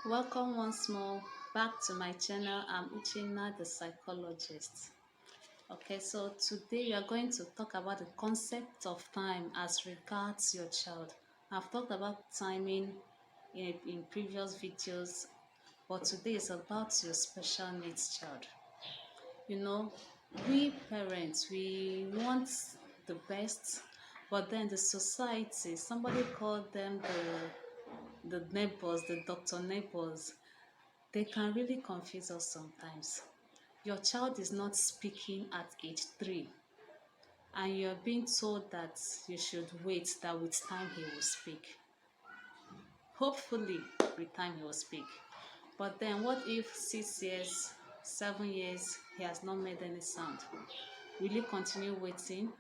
Welcome once more back to my channel. I'm Uchenna, the psychologist. Okay, so today we are going to talk about the concept of time as regards your child. I've talked about timing in previous videos, but today is about your special needs child. You know, we parents, we want the best, but then the society, somebody called them the neighbors, the doctor neighbors, they can really confuse us sometimes. Your child is not speaking at age 3, and you're being told that you should wait, that with time he will speak. Hopefully, with time he will speak. But then, what if 6 years, 7 years, he has not made any sound? Will you continue waiting?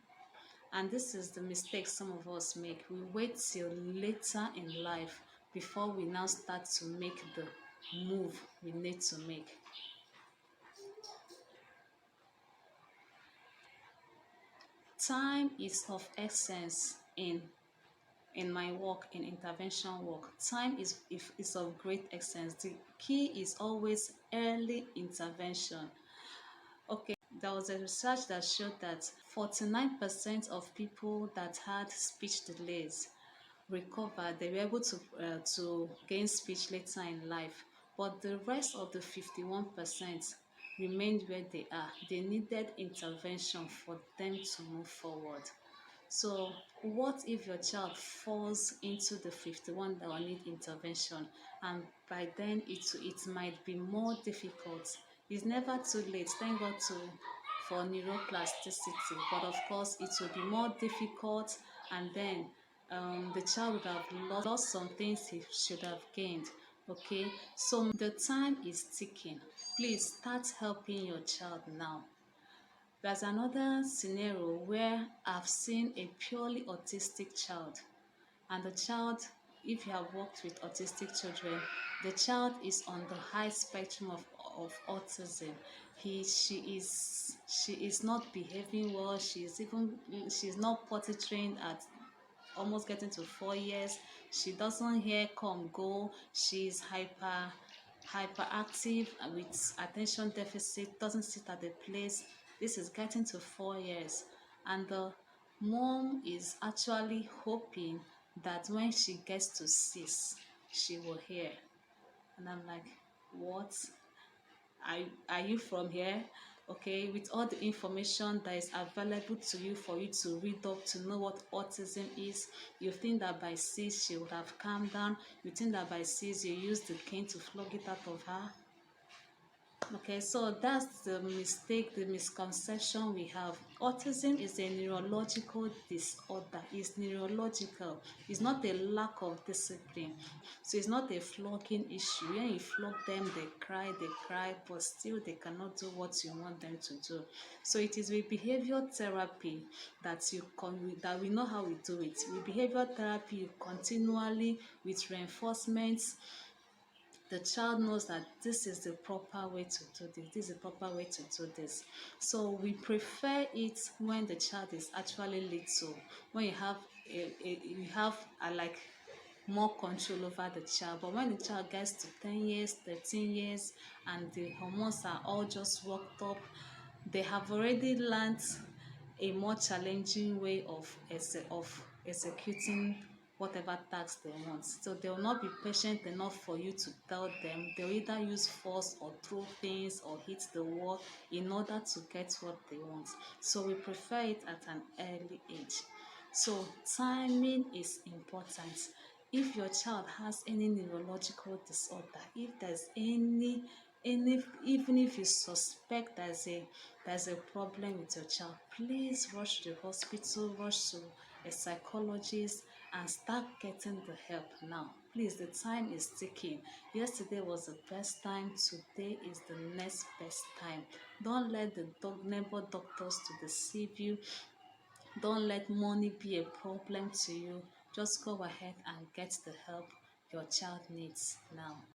And this is the mistake some of us make. We wait till later in life before we now start to make the move we need to make. Time is of essence in my work, in intervention work. Time is of great essence. The key is always early intervention. Okay, there was a research that showed that 49% of people that had speech delays recovered. They were able to gain speech later in life, but the rest of the 51% remained where they are. They needed intervention for them to move forward. So what if your child falls into the 51 that will need intervention, and by then it might be more difficult? It's never too late. Thank God for neuroplasticity, but of course it will be more difficult, and then the child would have lost some things he should have gained. Okay, so the time is ticking. Please start helping your child now. There's another scenario where I've seen a purely autistic child, and the child, if you have worked with autistic children, the child is on the high spectrum of autism. She is not behaving well. She's not potty trained at almost getting to 4 years. She doesn't hear come go. She's hyperactive with attention deficit, doesn't sit at the place. This is getting to 4 years, and the mom is actually hoping that when she gets to 6 she will hear. And I'm like, what? Are you from here? Okay, with all the information that is available to you for you to read up to know what autism is, you think that by 6 she would have calmed down. You think that by 6 you use the cane to flog it out of her. Okay, so that's the mistake, the misconception we have. Autism is a neurological disorder. It's neurological. It's not a lack of discipline. So it's not a flogging issue. When you flog them, they cry, but still they cannot do what you want them to do. So it is with behavioral therapy that that we know how we do it. With behavioral therapy, you continually, with reinforcements, the child knows that this is the proper way to do this, this is the proper way to do this. So we prefer it when the child is actually little, when you have like more control over the child. But when the child gets to 10 years, 13 years, and the hormones are all just worked up, they have already learned a more challenging way of executing whatever task they want. So they will not be patient enough for you to tell them. They'll either use force or throw things or hit the wall in order to get what they want. So we prefer it at an early age. So timing is important. If your child has any neurological disorder, if there's any even if you suspect there's a problem with your child, please rush to the hospital, rush to a psychologist, and start getting the help now. Please, the time is ticking. Yesterday was the best time, today is the next best time. Don't let the neighbor doctors to deceive you. Don't let money be a problem to you. Just go ahead and get the help your child needs now.